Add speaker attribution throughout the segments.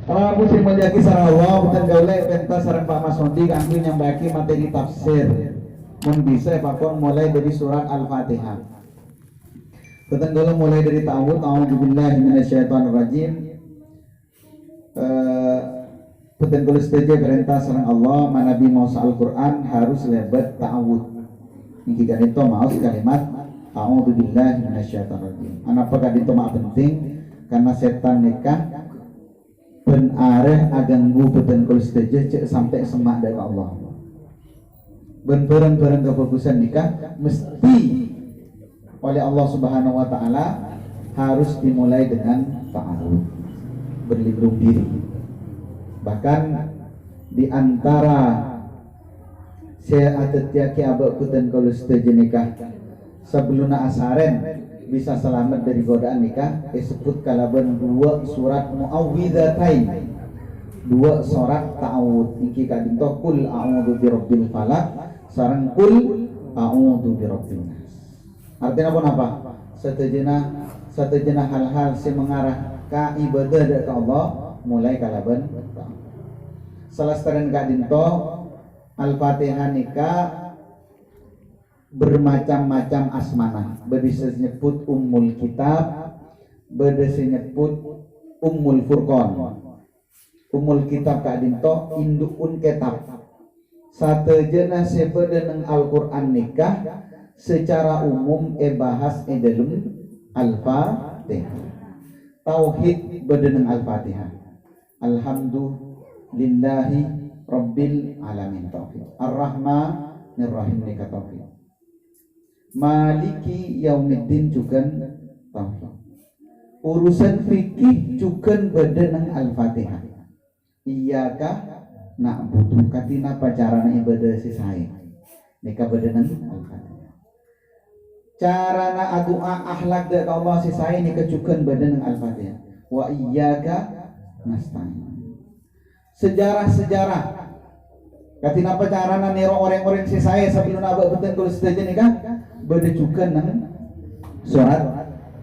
Speaker 1: Musim mulia kisah Allah bukan gaulai pentas sareng Pak Mas Hondi kangge nyambaki materi tafsir. Mun bisa Pak Kon mulai dari surat Al-Fatihah. Bukan gaulai mulai dari ta'awudz a'udzubillahi minasyaitonirrajim. Bukan gaulai setuju perintah sareng Allah manabi maos Al-Qur'an harus lebat ta'awudz. Niki kan itu maos kalimat a'udzubillahi minasyaitonirrajim. Anapa kan itu mah penting karena setan nikah ben areh aganggu beten kul setuju cek sampai semak dari Allah. Ben bareng-bareng kefokusan nikah mesti oleh Allah Subhanahu wa taala harus dimulai dengan ta'awudz, berlindung diri. Bahkan di antara saya atetia ki abak beten kul setuju nikah sebelumna asaren bisa selamat dari godaan nikah disebut kalaban dua surat muawwidzatain, dua surat ta'awudz. Iki kadinto kul a'udzu birabbil falaq sareng kul a'udzu birabbin nas. Artinya apa? Satejana hal-hal yang mengarah ke ibadah ke Allah mulai kalaban salastaren kadinto Al-Fatihah nikah bermacam-macam asmana. Beda nyebut Ummul Kitab, beda nyebut Ummul Furqan. Ummul Kitab kadinto indukun kitab. Satejana sebeda nang Al-Qur'an nikah secara umum bahas dalam Al-Fatihah. Tauhid beda nang Al-Fatihah. Alhamdulillahi Rabbil alamin tauhid. Ar-Rahmanir Rahim nikah tauhid. Maliki yaumiddin juga tauhid. Urusan fikih juga badan Al-Fatihah. Iyyaka na'budu katina pacarana ibadah sisai. Nika badan Al-Fatihah. Carana doa akhlak dari Allah sisai nika juga badan Al-Fatihah. Wa iyyaka nasta'in. Sejarah-sejarah katina pacarana nero orang-orang sisai sebelum abak beten kalau setuju nikah beda juga nang surat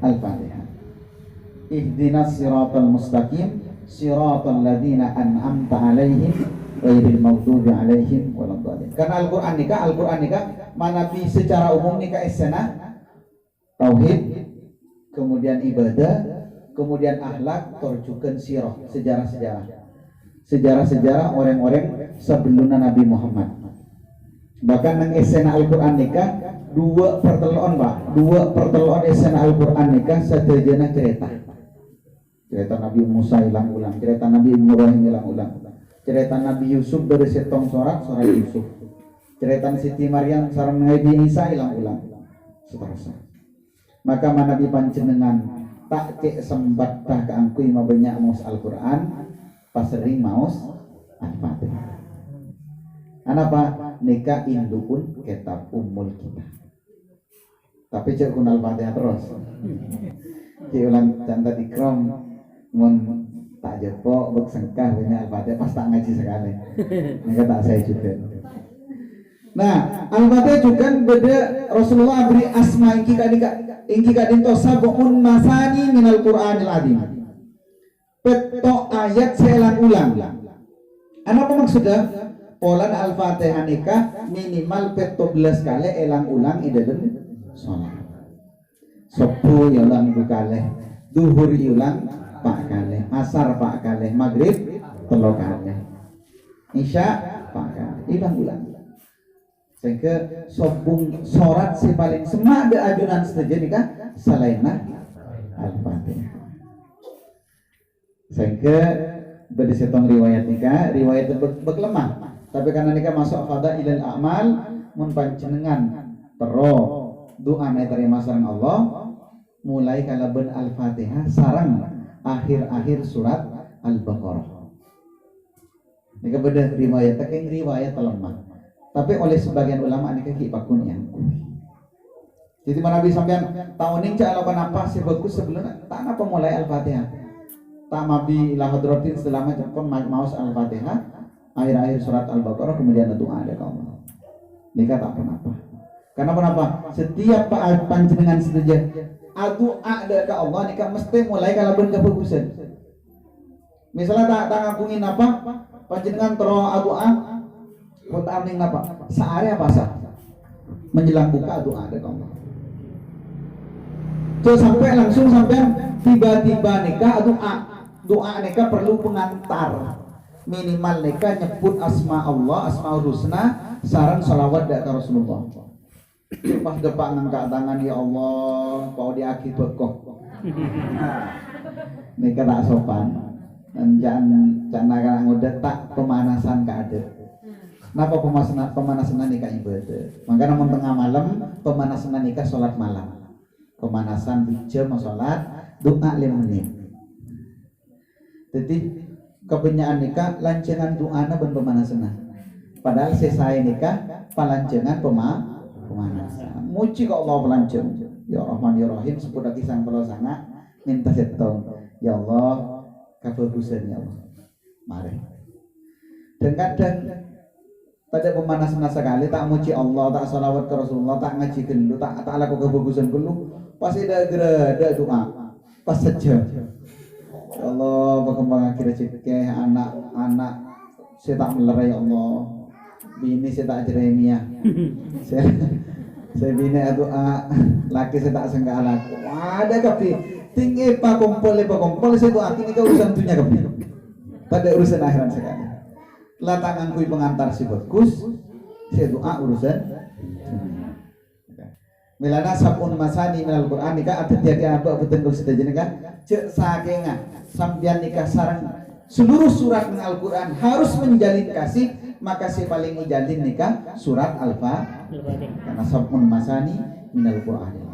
Speaker 1: Al-Fatihah. Ihdinas siratal mustaqim siratal ladzina an'amta 'alaihim ghairil maghdubi 'alaihim waladdallin. Karena Al-Qur'an nikah manapi secara umum nikah esena tauhid, kemudian ibadah, kemudian akhlak, terjukan sirah, sejarah-sejarah orang-orang sebelum Nabi Muhammad. Bahkan nang esena Al-Qur'an nikah dua perteluan esena Al-Qur'an nikah sadajana cerita Nabi Musa hilang ulang, cerita Nabi Ibrahim hilang ulang, cerita Nabi Yusuf dari setong surat Yusuf, cerita Siti Maryam sareng Nabi Isa hilang ulang seterusnya. Maka manabi panjenengan tak cek sembat tah keangkui mau banyak maus Al-Qur'an pas sering maus Al-Fatihah. Anapa nikah indukun kitab Ummul Kitab. Tapi cek kun Al-Fatihah terus. Cek ulang canta dikrom mun tak jepo bek sengkah punya Al-Fatihah pas tak ngaji sekali. Maka tak saya juga. Nah, Al-Fatihah juga beda Rasulullah beri asma ingki kadinto sab'un masani minal Qur'anil azim. Peto ayat selang ulang. Apa maksudnya? Polan Al-Fatihah nikah minimal 17 kali elang ulang dalam sholat. Subuh ulang 2 kali, duhur ulang 4 kali, asar 4 kali, maghrib 3 kali, isya 4 kali, ulang. Sehingga sobung sholat si paling semak ada ajunan setuju nikah selain Al-Fatihah. Sehingga berdasarkan riwayat nikah, riwayat berlemah. Tapi karena nikah masuk fadailul a'mal mun panjenengan tero doa terima sareng Allah mulai kalaben Al-Fatihah sareng akhir-akhir surat Al-Baqarah. Nikah beda riwayat saking riwayat lemah. Tapi oleh sebagian ulama nikah ki pakun yang jadi mana bisa sampean tahun ini cak lakukan apa sih bagus sebelumnya tak apa mulai Al-Fatihah tak mabi ila hadratin selama jempon maus Al-Fatihah akhir-akhir surat Al-Baqarah kemudian doa ada kaum nikah tak kenapa karena kenapa setiap panjenengan setuju doa ada ke Allah nikah mesti mulai kalaban kebagusan Misalnya tak ngagungin apa? Panjenengan tero doa pun tak amning apa? Sehari apa sah? Menjelang buka doa ada kamu. So sampai langsung sampai tiba-tiba nikah doa nikah perlu pengantar. Minimal nikah nyebut asma Allah, asmaul husna, saran salawat dari Rasulullah. Pas depak ngangkat tangan ya Allah, kau diaki bekok. Nikah tak sopan. Dan jangan udah tak pemanasan keadaan. Kenapa pemanasan nikah ibadah? Maka namun tengah malam pemanasan nikah sholat malam. Pemanasan jam sholat doa 5 menit. Jadi kebenyaan nikah lancengan doana ben pemanasan. Padahal selesai nikah palancengan pemanasan. Muji kok Allah pelanceng. Ya Rahman ya Rahim sepeda kisah kalau sangat minta setong. Ya Allah kabagusan ya Allah. Mari. Dan kadang pada pemanasan sekali tak muji Allah, tak salawat ke Rasulullah, tak ngaji gelu, tak laku kebagusan gelu, pasti ada doa. Pas saja. Ya Allah, berkembang akhirnya cekeh anak-anak saya tak melerai ya Allah. Bini saya tak jeremia. Saya bini doa, laki saya tak sengka laku. Ada kapi tinggi pak kompol saya doa ini kau urusan dunia kapi. Pada urusan akhirat sekali. Lah tangan kui pengantar si bagus, saya doa urusan. Milana sabun masani minal Quran nikah ada tiada apa betul sedaja nikah cek sakenga sambian nikah sarang seluruh surat Al-Quran harus menjalin kasih maka si paling menjalin nikah surat Al-Fatihah karena sabun masani minal Quran.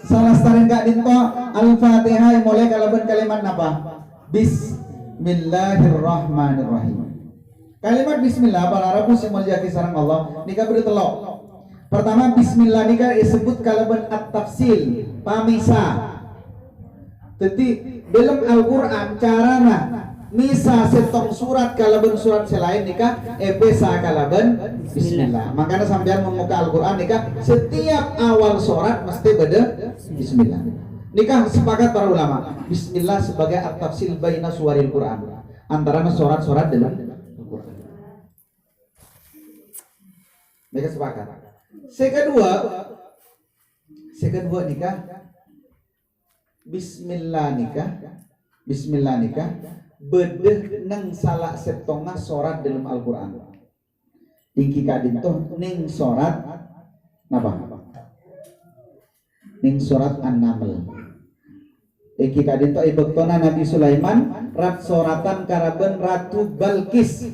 Speaker 1: Salah satu enggak dinto Al-Fatihah mulai kalaban kalimat apa? Bismillahirrahmanirrahim. Kalimat Bismillah para Arab semua jaki sarang Allah nikah bertelok. Pertama Bismillah nikah disebut kalaban at-tafsil pamisah. Jadi dalam Al-Quran carana misa setong surat kalaban surat selain nikah ebesa kalaban Bismillah. Makanya sampean membuka Al-Quran nikah setiap awal surat mesti beda Bismillah. Nikah sepakat para ulama Bismillah sebagai at-tafsil baina suwaril Quran antara surat-surat dalam Al-Quran. Mereka sepakat. Sekedua nikah Bismillah nikah bedeh neng salah setengah surat dalam Al-Quran. Tinggi kadin toh neng surat napa? Neng surat An-Naml. Tinggi kadin toh ibektona Nabi Sulaiman rat suratan karaben Ratu Balkis.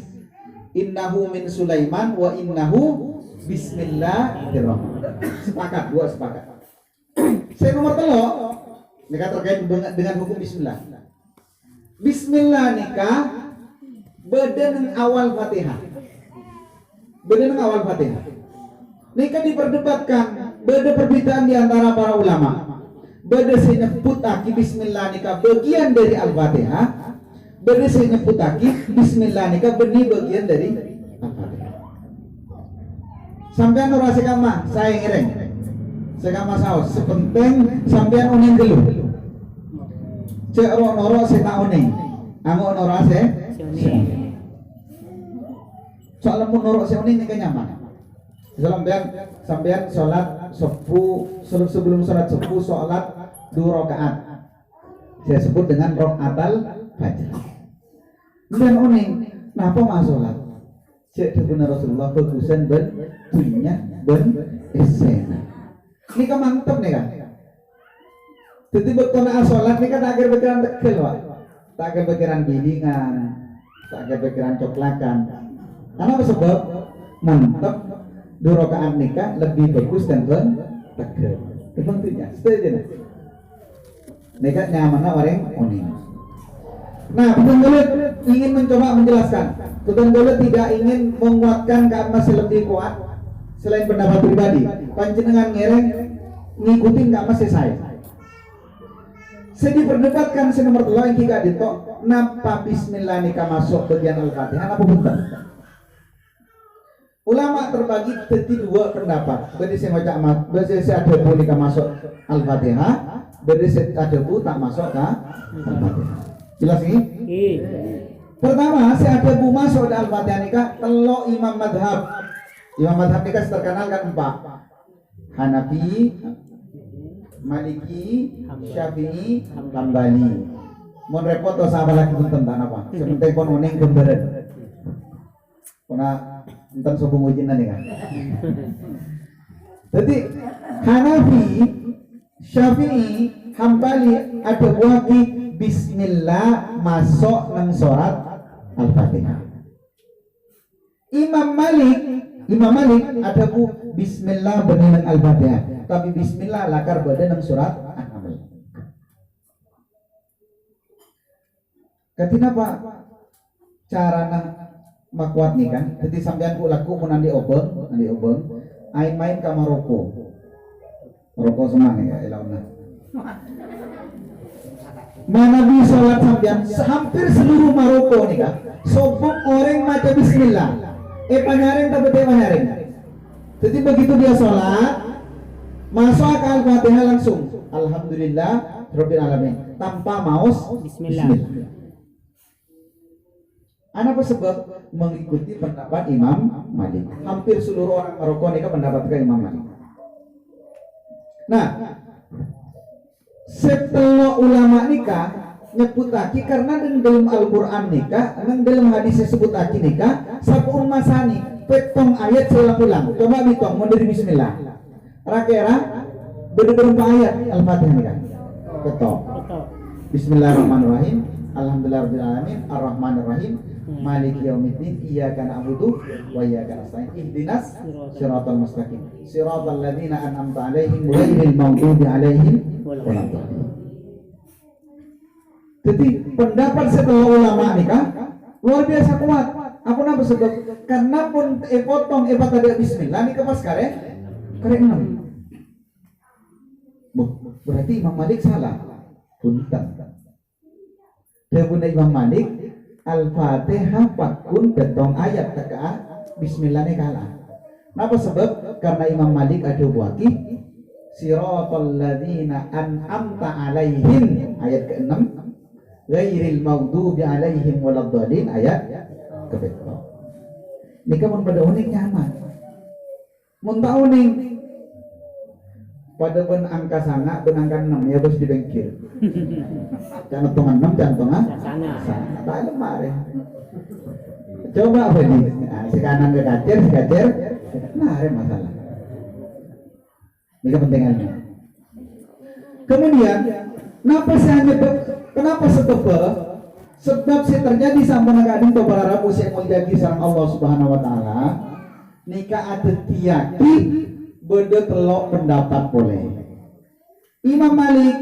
Speaker 1: Innahu min Sulaiman wa innahu Bismillahirrahmanirrahim. Sepakat, dua sepakat. Saya nomor telok nikah terkait dengan hukum Bismillah. Bismillah nikah beda awal Fatihah. Nikah diperdebatkan, beda perbedaan di antara para ulama. Beda saya nyebut aki Bismillah nikah bagian dari Al-Fatihah. Beda saya nyebut aki Bismillah nikah benih bagian dari Al-Fatihah. Sampean ora sekama saya ngiring. Sekama saus sepenting sampean uning dulu. Cek noro seta uning. Anggo noro se. Soal mun noro se uning nek nyaman. Sampean salat sebelum salat subuh salat 2 rakaat. Saya sebut dengan rakaatal fajr. Dan uning, napa mah salat? Cek benar Rasulullah bagusan dunia esena. Ini kan mantap nih kan. Jadi betul sholat ini kan tak akhir pikiran tekel pak, tak akhir pikiran bilingan, tak akhir pikiran coklakan. Karena apa sebab mantap 2 rakaat nikah lebih bagus dan tekel. Tentunya, setuju nih. Nikah nyaman orang oning. Nah, Tuan Golet ingin mencoba menjelaskan. Tuan Golet tidak ingin menguatkan Kak Mas lebih kuat selain pendapat pribadi. Panjenengan ngereng ngikutin Kak Mas saya. Saya diperdebatkan nomor 3 yang kita ditok. Napa Bismillah nikah masuk bagian Al-Fatihah? Apa betul? Ulama terbagi jadi 2 pendapat. Berarti saya baca amat. Berarti saya ada nikah masuk Al-Fatihah. Berarti saya ada tak masuk ke Al-Fatihah. Jelas ini? Pertama, saya ada bu masuk ada Al-Fatihah nikah telok imam madhab. Imam madhab nikah terkenal kan 4. Hanafi, Maliki, Syafi'i, Hambali. Mau repot atau sahabat lagi pun tentang apa? Sebentar pun uning kemberen. Karena tentang sobong ujian nih kan. Jadi Hanafi, Syafi'i, Hambali ada waki Bismillah masuk nang surat Al-Fatihah. Imam Malik ada bu Bismillah benar Al-Fatihah, tapi Bismillah lakar badan nang surat An-Naml. Ketika Pak carana makuat nih kan, jadi sampean ku laku pun nanti obeng, main ke Maroko semang ya ilauna. Mana di sholat sampean hampir seluruh Maroko nih kan, sobok orang maca Bismillah, panyaring tapi panyaring. Jadi begitu dia sholat, masuk ke Al-Fatihah langsung, Alhamdulillah Rabbil Alamin, tanpa maus Bismillah. Apa sebab mengikuti pendapat Imam Malik? Hampir seluruh orang Maroko nih kan mendapatkan Imam Malik. Nah, setelah ulama nikah nyebut lagi karena dalam Al-Quran nikah, dalam hadis sebut lagi nikah, sabun masani, petong ayat selang-ulang. Coba bitong, mau dari Bismillah. Rakera, berapa ayat Al-Fatihah nikah? Petong. Bismillahirrahmanirrahim. Alhamdulillahirrahmanirrahim. Ar-Rahmanirrahim. Maliki yaumiddin. Iyyaka na'budu wa iyyaka nasta'in. Ihdinas siratal mustaqim. Siratal ladzina an'amta 'alaihim ghairil maghdubi 'alaihim waladdallin. Jadi pendapat setelah ulama nikah luar biasa kuat. Apa nama sebab? Karena pun potong tadi Bismillah nikah pas kare 6. Berarti Imam Malik salah. Punten. Dia punya Imam Malik Al-Fatihah pakun betong ayat teka Bismillah nih kalah. Kenapa sebab? Karena Imam Malik ada waki siratal ladzina an'amta 'alaihim ayat ke-6, ghairil maghdubi 'alaihim waladdallin ayat ke-7. Nika mun pada unik nyaman. Mun tak unik pada ben angka sana, ben angka 6 ya bos di bengkir. Cantongan 6, cantongan sana. Tak lemari. Coba apa ini? Si kanan ke kacer, si kacer. Nah, ada masalah. Ini kepentingannya. Kemudian, kenapa setebal? Sebab si terjadi sama kadang para rabu yang mulyaki sareng Allah Subhanahu wa taala, nikah ada tiyaki beda telok pendapat boleh. Imam Malik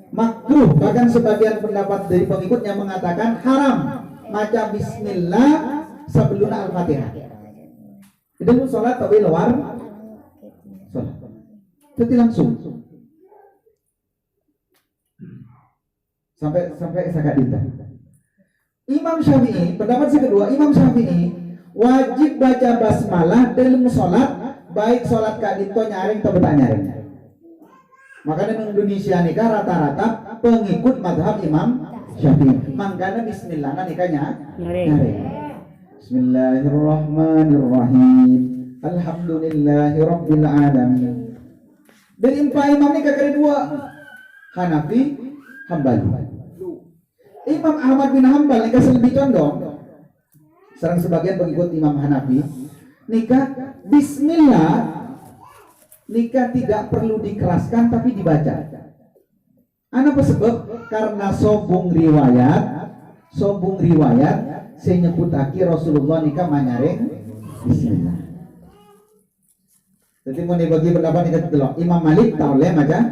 Speaker 1: makruh, bahkan sebagian pendapat dari pengikutnya mengatakan haram maca Bismillah sebelum Al-Fatihah. Itu sholat tapi luar sholat. Jadi langsung sampai sakat itu. Imam Syafi'i, pendapat yang kedua, Imam Syafi'i wajib baca basmalah dalam sholat, baik sholat kadito nyaring atau tak nyaring. Makanya di Indonesia nikah rata-rata pengikut madhab Imam Syafi'i. Makanya Bismillah nikahnya nyaring. Bismillahirrahmanirrahim. Alhamdulillahirabbil alamin. Dari empat imam nikah kedua Hanafi, Hambali. Imam Ahmad bin Hambal nikah selebih condong. Serang sebagian pengikut Imam Hanafi nikah Bismillah nikah tidak perlu dikeraskan tapi dibaca. Apa sebab? Karena sobung riwayat saya nyebut aki Rasulullah nikah manyaring Bismillah. Jadi mau dibagi pendapat nikah telok. Imam Malik tak boleh maca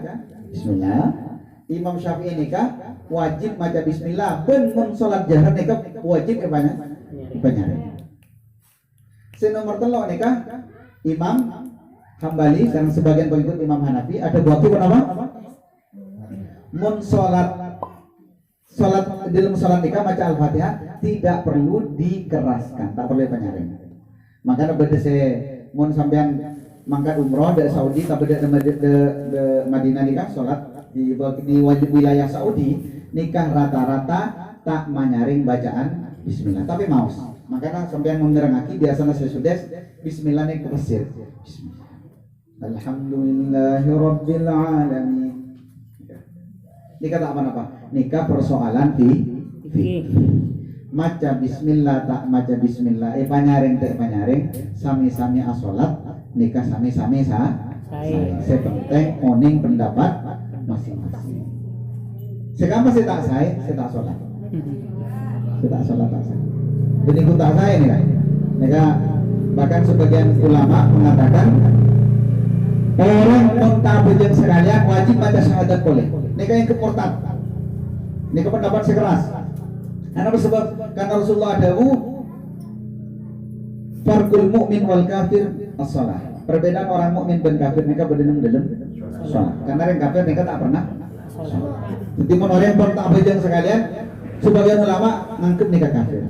Speaker 1: Bismillah. Imam Syafi'i nikah wajib maca Bismillah. Ben mun salat jahar nikah wajib banyak. Nomor telok nikah Imam Hambali dan sebagian pengikut Imam Hanafi ada wajib apa? Mun salat dalam salat nikah maca Al-Fatihah tidak perlu dikeraskan, tak perlu penyaring. Makanya beda mun sampean mangkat umroh dari Saudi tapi dari Madinah nikah salat di wajib wilayah Saudi nikah rata-rata tak menyaring bacaan bismillah tapi maus makanya sampean menerangaki biasanya sesudah bismillah nih kepesir bismillah alhamdulillahirabbil alamin nikah tak apa-apa nikah persoalan maca bismillah tak maca bismillah panyaring tak panyaring sami-sami asolat nikah sami-sami sepenting oning pendapat masing-masing sekarang masih tak saya tak sholat tak saya jadi ikut tak saya nih kan mereka bahkan sebagian ulama mengatakan orang muntabijin sekalian wajib baca syahadat boleh mereka yang keportan ini pendapat sekeras karena sebab karena Rasulullah ada farqul mu'min wal kafir as-shalah perbedaan orang mukmin dan kafir mereka berdendam dalam sholat karena yang kafir mereka tak pernah sholat jadi orang yang muntabijin sekalian sebagian ulama ngangkep nikah kafir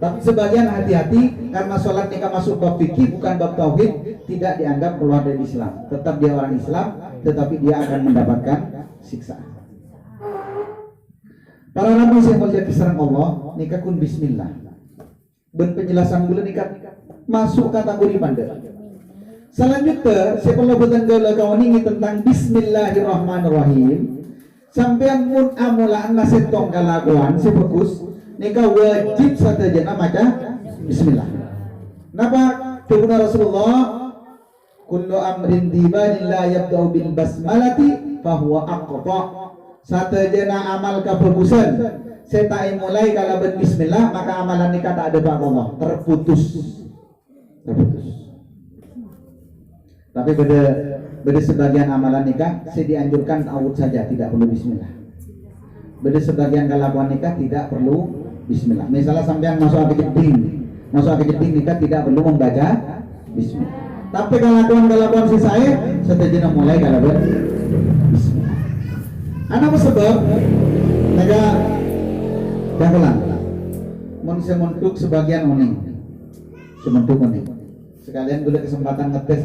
Speaker 1: tapi sebagian hati-hati karena sholat nikah masuk bab fikih bukan bab tauhid tidak dianggap keluar dari Islam tetap dia orang Islam tetapi dia akan mendapatkan siksaan para nabi yang mulia kisaran Allah nikah kun bismillah dan penjelasan dulu nikah masuk kategori pandai selanjutnya saya perlu bertanggal kawani tentang bismillahirrahmanirrahim sampean mun amulaan nasetong kalakuan sebagus nikah wajib saja maca bismillah napa tubuh Rasulullah kullu amrin dibani la yabda'u bil basmalati fahuwa aqta satajana amal kebagusan saya tak mulai kalau bismillah maka amalan nikah tak ada pak Allah terputus tapi beda sebagian amalan nikah saya dianjurkan awud saja tidak perlu bismillah beda sebagian kelakuan nikah tidak perlu bismillah misalnya sampean masuk ke jeding nikah tidak perlu membaca bismillah tapi kelakuan si saya setajana mulai kalau bismillah apa sebab mereka dagelan mensementuk sebagian uning sementuk uning sekalian boleh kesempatan ngetes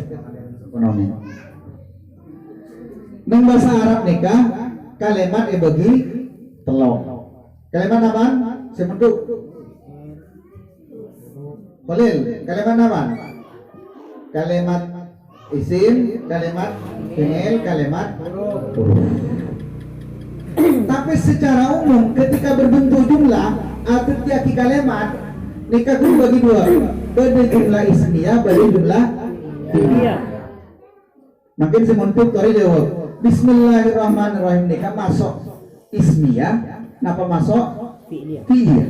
Speaker 1: ekonomi nang bahasa Arab nikah kalimat bagi telok kalimat apa? Sementuk Khalil kalimat apa? Kalimat isim kalimat fi'il kalimat huruf tapi secara umum ketika berbentuk jumlah atau tiap kalimat nikah itu bagi dua pada jumlah ismiyah pada jumlah fi'liyah makin sementuk tadi jawab bismillahirrahmanirrahim nikah masuk ismiyah napa masuk fi'liyah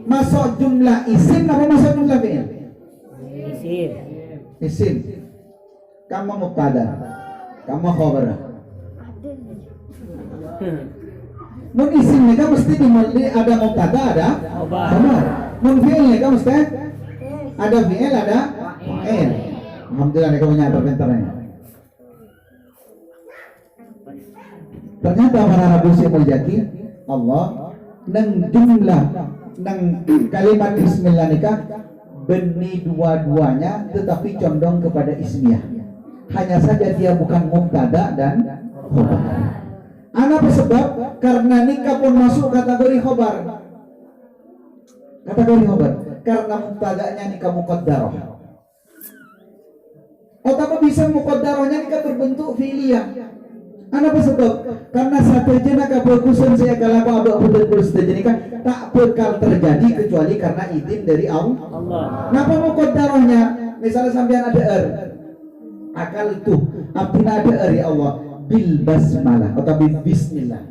Speaker 1: masuk jumlah isim napa masuk jumlah fi'il isim kamu mubtada kamu khabar mun isim nikah mesti dimulai ada mubtada ada khabar mun fi'il nikah mesti ada fi'il ada fa'il alhamdulillah nikah punya pintarnya ternyata para Nabi muljaki Allah nang jumlah nang kalimat bismillah nikah benih dua-duanya tetapi condong kepada ismiyah hanya saja dia bukan mubtada dan khabar apa sebab karena nikah pun masuk kategori khabar karena mubtadanya nikah muqaddarah atau bisa muqaddarahnya nikah berbentuk fi'liyah apa sebab karena satajana kebagusan saya kalau abang betul setajana kan tak bakal terjadi kecuali karena izin dari Allah. Napa muqaddarahnya misalnya sampean ada akal itu abdina ada ya Allah bil basmalah atau bil bismillah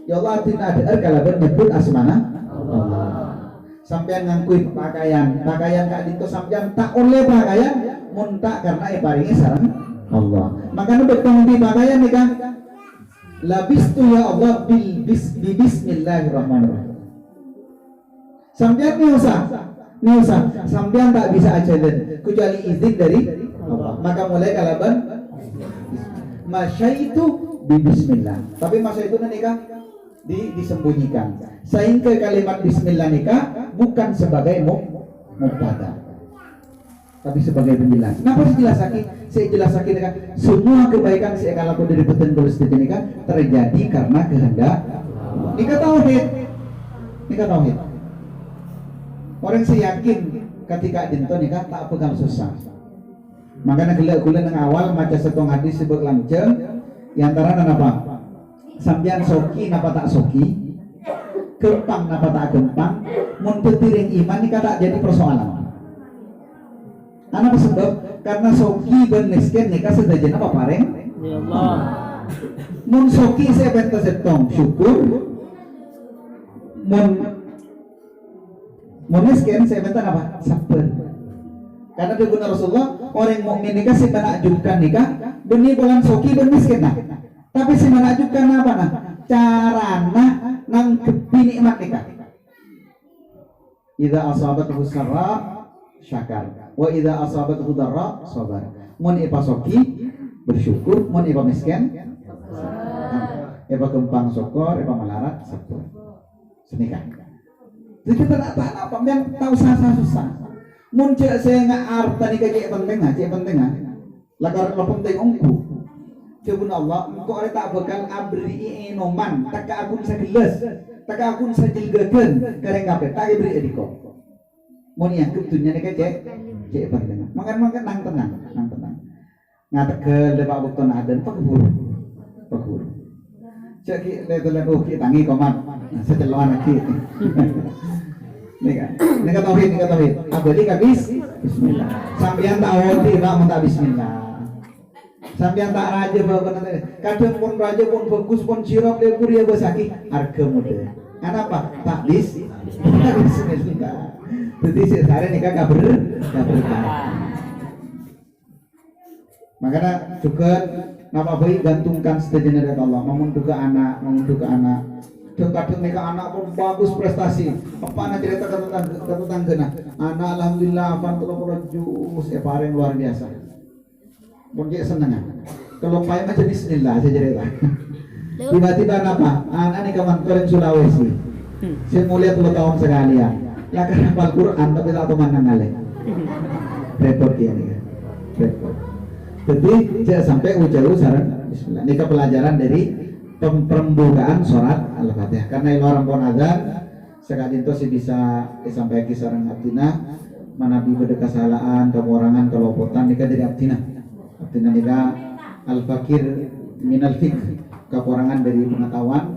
Speaker 1: ya Allah abdina ada kalau menyebut asmana Allah sampean ngangkui pakaian kak itu sampean tak oleh pakaian muntak karena paringi sareng Allah makanya bertemu di pakaian nih kan labistu ya Allah bismillahirrahmanirrahim sampean nih usah sampean tak bisa ajadan kecuali izin dari Allah maka mulai kalaban masya itu bismillah tapi masya itu nikah disembunyikan sehingga kalimat bismillah nikah bukan sebagai mubtada tapi sebagai penjelas. Kenapa saya jelaskan nikah semua kebaikan saya lakukan dari petun terus nikah terjadi karena kehendak nikah tauhid Nikah tauhid. Orang yakin ketika dinto nikah tak bakal susah. Makanya gula nang awal maca setong hadis sebut lanceng yang antara apa? Sampeyan soki napa tak soki? Gempang napa tak gempang? Mun petiring iman nikah tak jadi persoalan. Apa sebab? Karena soki ben miskin nikah sedajan apa pareng? Ya Allah. Mun soki saya benta setong syukur. Mun miskin saya benta apa? Sabar. Karena di benar Rasulullah orang mukmin nikah si menakjubkan nikah demi bulan soki ben miskin nah. Tapi si menakjubkan apa nah? Carana nang kepi nikmat nikah. Idza asabathu sarra syakar wa idza asabathu darra sabar. Mun ipa soki bersyukur, mun ipa miskin ipa gempang syukur, ipa melarat sabar. Senikah. Jadi kita tak tahu apa yang tahu susah. Mun cek saya nggak arta nikah cek penting ah. Lagar lo penting ongku. Kebun Allah, engkau ada tak bakal abri inoman, tak akun segelas, tak akun sejilgakan, karena ngapain? Tak beri ediko. Mun yang kebetulannya nikah cek penting. Makan nang tenang. Ngatek ke lepak bukton adan pakur. Cek letelan kita tangi komat, setelan lagi. Nikah tauhid. Abadi kabis. Bismillah. Sampeyan tak awati tak mun tak bismillah. Sampeyan tak raja bawa nanti. Kadang pun raja pun bagus pun sirap dia kuria basaki harga muda. Kenapa? Tak bismillah. Jadi sehari nikah gak berkah. Makanya juga nama baik gantungkan setujuan dari Allah. Mamun juga anak. Kadang nikah anak pun bagus prestasi. Apa anak cerita ke tetangga anak alhamdulillah afan kalau jus pareng luar biasa. Mungkin seneng. Kalau payah macam bismillah saya cerita. Tiba-tiba apa? Anak nikah mantorin Sulawesi. Saya mulai 10 tahun sekali ya. Ya karena hafal Quran tapi tak tahu mana ngale. Repot dia nih. Repot. Jadi saya sampai ujar saran bismillah. Nikah pelajaran dari pembukaan surat Al-Fatihah karena orang pun adzan sekali itu sih bisa disampaikan sareng abdina manabi beda kesalahan kemorangan kelopotan nikah dari abdina nikah al-fakir minal fiqh kekurangan dari pengetahuan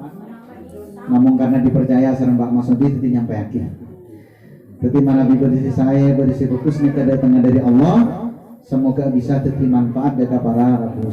Speaker 1: namun karena dipercaya sareng Pak Masudi itu nyampaikan jadi manabi berdisi saya berdisi fokus nikah datangnya dari Allah semoga bisa jadi manfaat dari para rabu